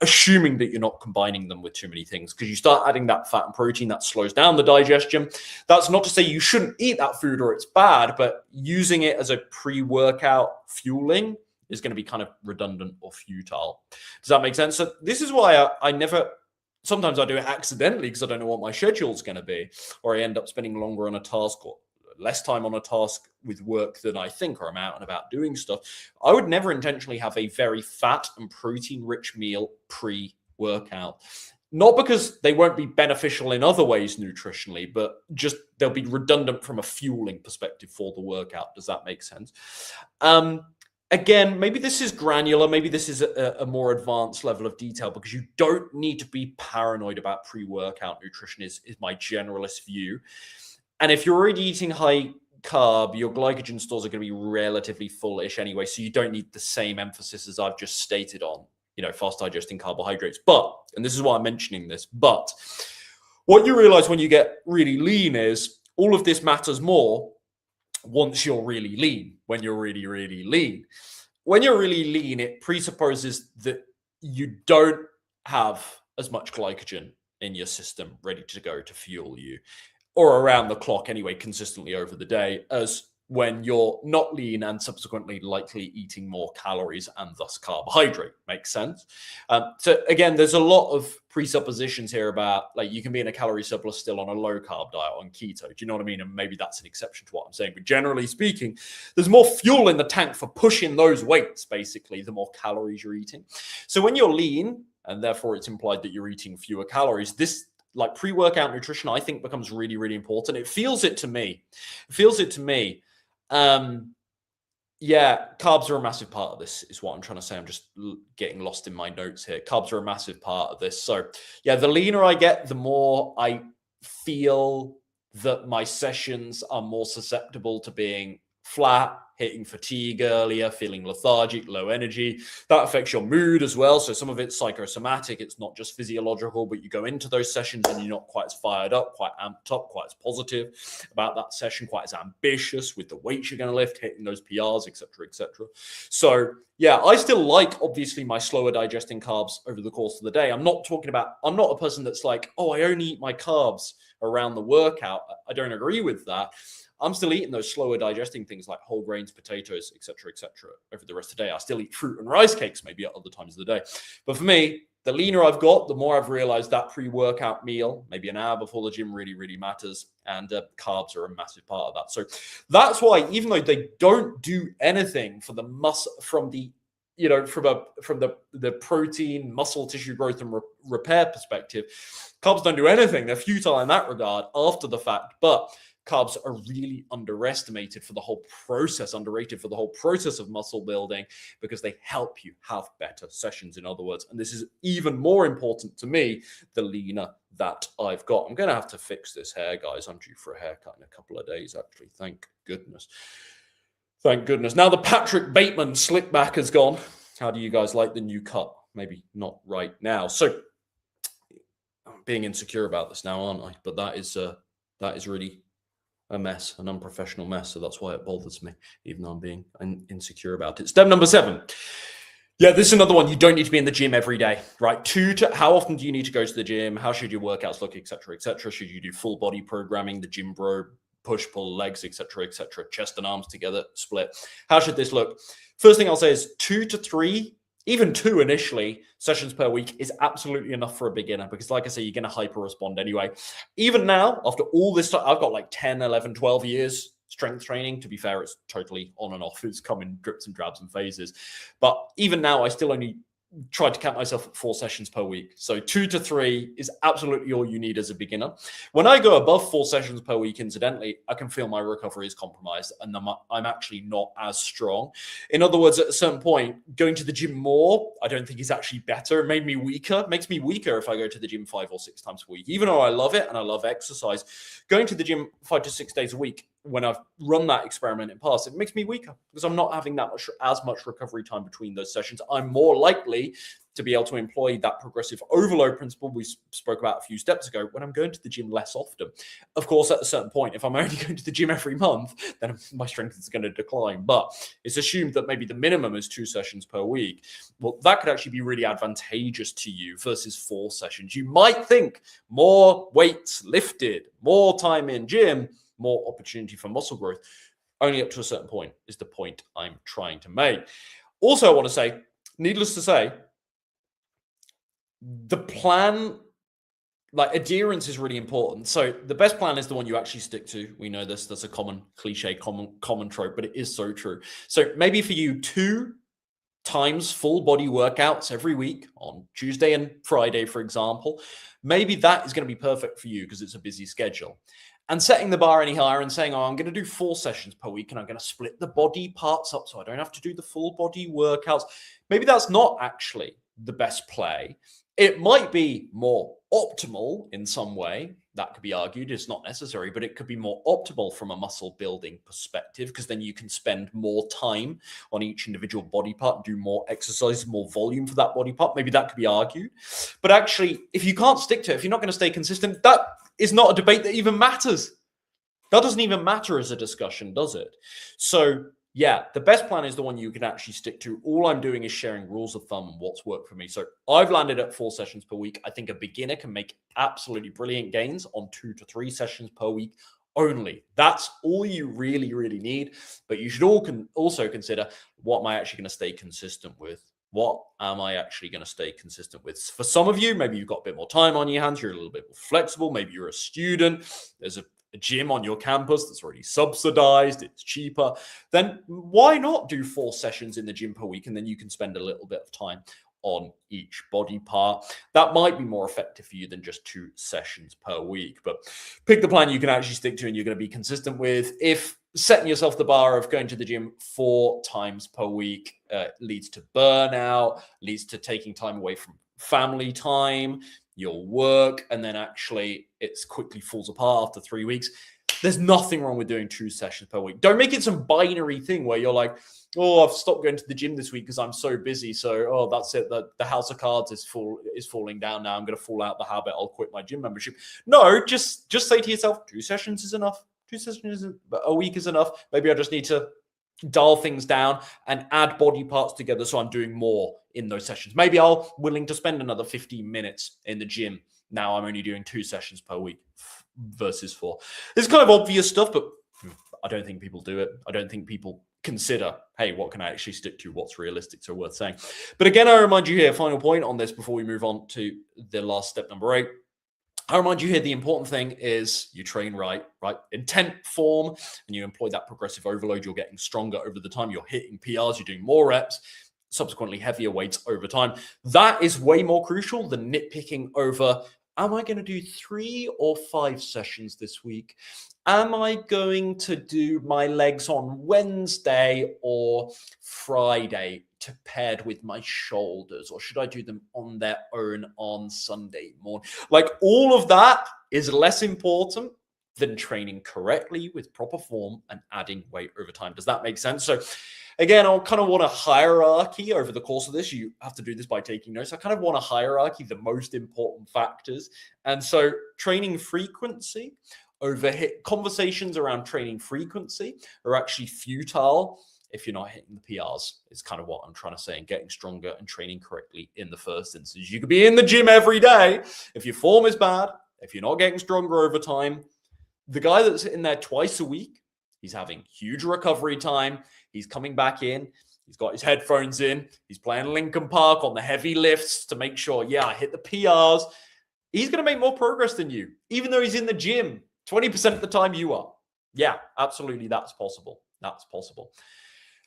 assuming that you're not combining them with too many things. Because you start adding that fat and protein, that slows down the digestion. That's not to say you shouldn't eat that food or it's bad, but using it as a pre-workout fueling is going to be kind of redundant or futile. Does that make sense? So this is why I never... Sometimes I do it accidentally because I don't know what my schedule's going to be, or I end up spending longer on a task or less time on a task with work than I think, or I'm out and about doing stuff. I would never intentionally have a very fat and protein-rich meal pre-workout. Not because they won't be beneficial in other ways nutritionally, but just they'll be redundant from a fueling perspective for the workout. Does that make sense? Again, maybe this is granular, maybe this is a more advanced level of detail, because you don't need to be paranoid about pre-workout nutrition is my generalist view. And if you're already eating high carb, your glycogen stores are going to be relatively fullish anyway, so you don't need the same emphasis as I've just stated on, fast digesting carbohydrates. But, and this is why I'm mentioning this, but what you realize when you get really lean is all of this matters more once you're really lean, when you're really lean. When you're really lean, it presupposes that you don't have as much glycogen in your system ready to go to fuel you, or around the clock anyway, consistently over the day, as when you're not lean and subsequently likely eating more calories and thus carbohydrate. Makes sense? So again, there's a lot of presuppositions here about, like, you can be in a calorie surplus still on a low carb diet, on keto. Do you know what I mean? And maybe that's an exception to what I'm saying. But generally speaking, there's more fuel in the tank for pushing those weights, basically, the more calories you're eating. So when you're lean, and therefore it's implied that you're eating fewer calories, this, like, pre-workout nutrition, I think, becomes really, really important. It feels it to me. Yeah, carbs are a massive part of this, is what I'm trying to say. I'm just getting lost in my notes here. Carbs are a massive part of this. So yeah, the leaner I get, the more I feel that my sessions are more susceptible to being flat, hitting fatigue earlier, feeling lethargic, low energy. That affects your mood as well. So some of it's psychosomatic. It's not just physiological, but you go into those sessions and you're not quite as fired up, quite amped up, quite as positive about that session, quite as ambitious with the weights you're going to lift, hitting those PRs, etc., etc. So yeah, I still like, obviously, my slower digesting carbs over the course of the day. I'm not a person that's like, oh, I only eat my carbs around the workout. I don't agree with that. I'm still eating those slower digesting things like whole grains, potatoes, etc., over the rest of the day. I still eat fruit and rice cakes maybe at other times of the day. But for me, the leaner I've got, the more I've realized that pre-workout meal, maybe an hour before the gym, really, really matters. And carbs are a massive part of that. So that's why, even though they don't do anything for the muscle, from the protein, muscle tissue growth and repair perspective, carbs don't do anything. They're futile in that regard after the fact. But carbs are really underrated for the whole process of muscle building, because they help you have better sessions, in other words. And this is even more important to me the leaner that I've got. I'm going to have to fix this hair, guys. I'm due for a haircut in a couple of days, actually. Thank goodness. Now the Patrick Bateman slick back has gone. How do you guys like the new cut? Maybe not right now. So I'm being insecure about this now, aren't I? But that is really a mess, an unprofessional mess. So that's why it bothers me, even though I'm being insecure about it. Step number 7. Yeah, this is another one. You don't need to be in the gym every day, right? How often do you need to go to the gym? How should your workouts look, etc., etc.? Should you do full body programming, the gym bro, push, pull, legs, etc., etc., chest and arms together, split? How should this look? First thing I'll say is 2 to 3, even 2 initially, sessions per week is absolutely enough for a beginner, because, like I say, you're going to hyper respond anyway. Even now, after all this time, I've got like 10, 11, 12 years strength training. To be fair, it's totally on and off. It's come in drips and drabs and phases. But even now, I still only tried to count myself at 4 sessions per week. So 2 to 3 is absolutely all you need as a beginner. When I go above 4 sessions per week, incidentally, I can feel my recovery is compromised and I'm actually not as strong. In other words, at a certain point, going to the gym more, I don't think is actually better. It made me weaker. It makes me weaker if I go to the gym 5 or 6 times a week. Even though I love it and I love exercise, going to the gym 5 to 6 days a week, when I've run that experiment in past, it makes me weaker because I'm not having as much recovery time between those sessions. I'm more likely to be able to employ that progressive overload principle we spoke about a few steps ago when I'm going to the gym less often. Of course, at a certain point, if I'm only going to the gym every month, then my strength is going to decline. But it's assumed that maybe the minimum is 2 sessions per week. Well, that could actually be really advantageous to you versus 4 sessions. You might think more weights lifted, more time in gym, more opportunity for muscle growth. Only up to a certain point is the point I'm trying to make. Also, I want to say, needless to say, the plan, like, adherence is really important. So the best plan is the one you actually stick to. We know this. That's a common cliche, common trope, but it is so true. So maybe for you, 2 times full body workouts every week on Tuesday and Friday, for example, maybe that is going to be perfect for you because it's a busy schedule. And setting the bar any higher and saying, oh, I'm going to do 4 sessions per week and I'm going to split the body parts up so I don't have to do the full body workouts. Maybe that's not actually the best play. It might be more optimal in some way. That could be argued. It's not necessary, but it could be more optimal from a muscle building perspective, because then you can spend more time on each individual body part, do more exercise, more volume for that body part. Maybe that could be argued. But actually, if you can't stick to it, if you're not going to stay consistent, that is not a debate that even matters. That doesn't even matter as a discussion, does it? So Yeah, the best plan is the one you can actually stick to. All I'm doing is sharing rules of thumb and what's worked for me. So I've landed at 4 sessions per week. I think a beginner can make absolutely brilliant gains on 2 to 3 sessions per week only. That's all you really, really need. But you should also consider, what am I actually going to stay consistent with? What am I actually going to stay consistent with? For some of you, maybe you've got a bit more time on your hands. You're a little bit more flexible. Maybe you're a student. There's a gym on your campus that's already subsidized. It's cheaper. Then why not do 4 sessions in the gym per week? And then you can spend a little bit of time on each body part. That might be more effective for you than just 2 sessions per week. But pick the plan you can actually stick to and you're going to be consistent with. If setting yourself the bar of going to the gym 4 times per week leads to burnout, leads to taking time away from family time, your work, and then actually it quickly falls apart after 3 weeks, there's nothing wrong with doing 2 sessions per week. Don't make it some binary thing where you're like, oh, I've stopped going to the gym this week because I'm so busy. So, oh, that's it. The house of cards is falling down now. I'm going to fall out the habit. I'll quit my gym membership. No, just say to yourself, 2 sessions is enough. 2 sessions a week is enough. Maybe I just need to dial things down and add body parts together so I'm doing more in those sessions. Maybe I'll willing to spend another 15 minutes in the gym. Now I'm only doing 2 sessions per week versus 4. It's kind of obvious stuff, but I don't think people do it. I don't think people consider, hey, what can I actually stick to? What's realistic? So worth saying. But again, I remind you here, final point on this before we move on to the last step, number 8. I remind you here, the important thing is you train right? Intent form, and you employ that progressive overload. You're getting stronger over the time. You're hitting PRs. You're doing more reps, subsequently heavier weights over time. That is way more crucial than nitpicking over, am I going to do 3 or 5 sessions this week? Am I going to do my legs on Wednesday or Friday paired with my shoulders? Or should I do them on their own on Sunday morning? Like, all of that is less important than training correctly with proper form and adding weight over time. Does that make sense? So again, I'll kind of want a hierarchy over the course of this. You have to do this by taking notes. I kind of want a hierarchy, the most important factors. And so training frequency over conversations around training frequency are actually futile if you're not hitting the PRs. It's kind of what I'm trying to say, and getting stronger and training correctly in the first instance. You could be in the gym every day. If your form is bad, if you're not getting stronger over time, the guy that's in there twice a week, he's having huge recovery time. He's coming back in. He's got his headphones in. He's playing Linkin Park on the heavy lifts to make sure, yeah, I hit the PRs. He's going to make more progress than you, even though he's in the gym 20% of the time you are. Yeah, absolutely. That's possible. That's possible.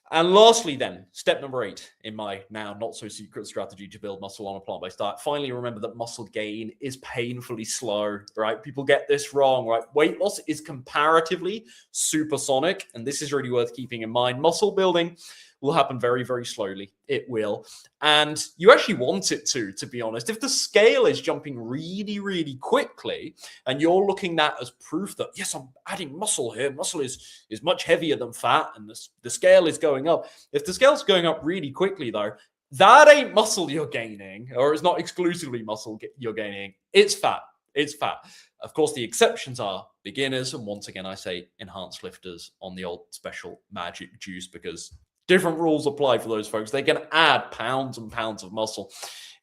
And lastly, then, step number 8 in my now not so secret strategy to build muscle on a plant-based diet. Finally, remember that muscle gain is painfully slow, right? People get this wrong, right? Weight loss is comparatively supersonic, and this is really worth keeping in mind. Muscle building will happen very, very slowly. It will. And you actually want it to be honest. If the scale is jumping really, really quickly, and you're looking at as proof that, yes, I'm adding muscle here. Muscle is much heavier than fat, and the scale is going up. If the scale's going up really quickly, though, that ain't muscle you're gaining, or it's not exclusively muscle you're gaining. It's fat. It's fat. Of course, the exceptions are beginners. And once again, I say enhanced lifters on the old special magic juice, because different rules apply for those folks. They can add pounds and pounds of muscle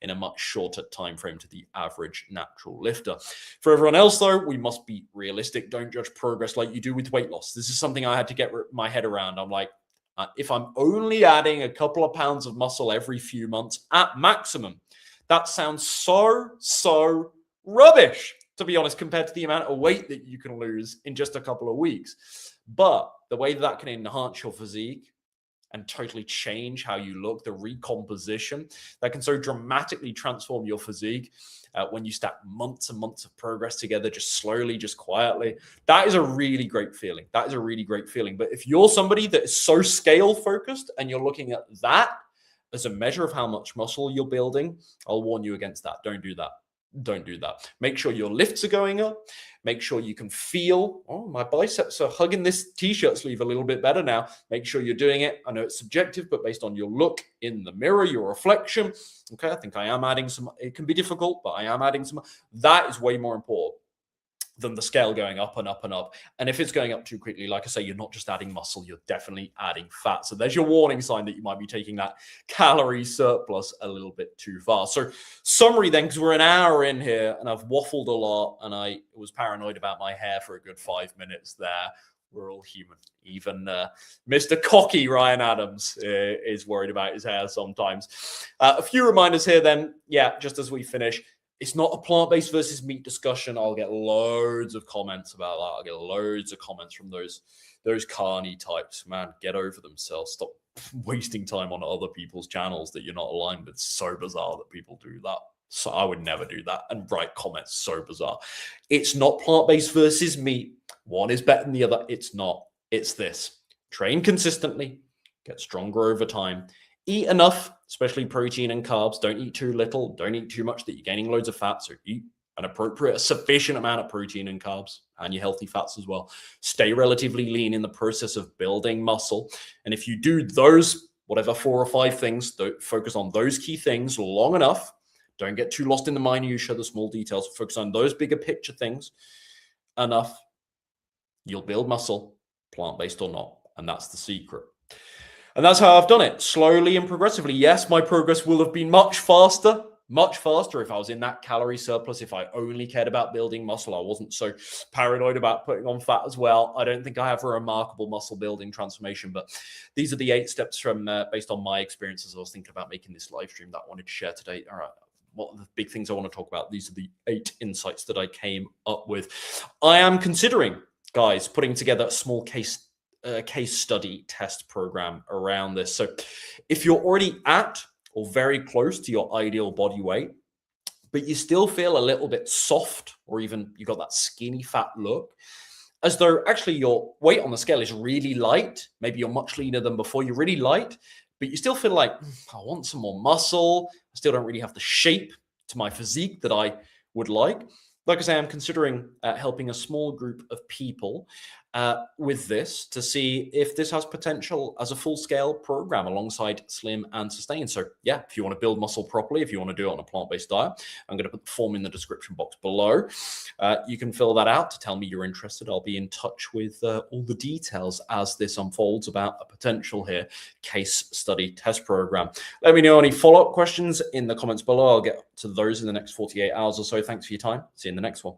in a much shorter time frame to the average natural lifter. For everyone else, though, we must be realistic. Don't judge progress like you do with weight loss. This is something I had to get my head around. I'm like, if I'm only adding a couple of pounds of muscle every few months at maximum, that sounds so rubbish, to be honest, compared to the amount of weight that you can lose in just a couple of weeks. But the way that can enhance your physique and totally change how you look, the recomposition that can so dramatically transform your physique when you stack months and months of progress together, just slowly, just quietly. That is a really great feeling. That is a really great feeling. But if you're somebody that is so scale focused and you're looking at that as a measure of how much muscle you're building, I'll warn you against that. Don't do that. Don't do that. Make sure your lifts are going up. Make sure you can feel, oh, my biceps are hugging this t-shirt sleeve a little bit better now. Make sure you're doing it. I know it's subjective, but based on your look in the mirror, your reflection, okay, I think I am adding some. It can be difficult, but I am adding some. That is way more important. than the scale going up and up and up. And if it's going up too quickly, like I say, you're not just adding muscle, you're definitely adding fat. So there's your warning sign that you might be taking that calorie surplus a little bit too far. So summary then, because we're an hour in here and I've waffled a lot and I was paranoid about my hair for a good 5 minutes there. We're all human. Even Mr. Cocky Ryan Adams is worried about his hair sometimes. A few reminders here then. Yeah, just as we finish. It's not a plant-based versus meat discussion. I'll get loads of comments about that. I'll get loads of comments from those carny types. Man, get over themselves. Stop wasting time on other people's channels that you're not aligned with. It's so bizarre that people do that. So I would never do that and write comments so bizarre. It's not plant-based versus meat. One is better than the other. It's not. It's this. Train consistently. Get stronger over time. Eat enough, especially protein and carbs. Don't eat too little. Don't eat too much that you're gaining loads of fat. So eat an appropriate, sufficient amount of protein and carbs and your healthy fats as well. Stay relatively lean in the process of building muscle. And if you do those, whatever 4 or 5 things, focus on those key things long enough. Don't get too lost in the minutiae, the small details. Focus on those bigger picture things enough. You'll build muscle, plant-based or not. And that's the secret. And that's how I've done it, slowly and progressively. Yes, my progress will have been much faster if I was in that calorie surplus, if I only cared about building muscle. I wasn't so paranoid about putting on fat as well. I don't think I have a remarkable muscle building transformation, but these are the 8 steps from based on my experiences. I was thinking about making this live stream that I wanted to share today. All right, what are the big things I want to talk about? These are the 8 insights that I came up with. I am considering, guys, putting together a small case study test program around this. So if you're already at or very close to your ideal body weight, but you still feel a little bit soft, or even you got that skinny fat look, as though actually your weight on the scale is really light, maybe you're much leaner than before, you're really light, but you still feel like, I want some more muscle, I still don't really have the shape to my physique that I would like. Like I say, I'm considering helping a small group of people with this to see if this has potential as a full-scale program alongside Slim and Sustain. So yeah, if you want to build muscle properly, if you want to do it on a plant-based diet, I'm going to put the form in the description box below. You can fill that out to tell me you're interested. I'll be in touch with all the details as this unfolds about a potential here case study test program. Let me know any follow-up questions in the comments below. I'll get to those in the next 48 hours or so. Thanks for your time. See you in the next one.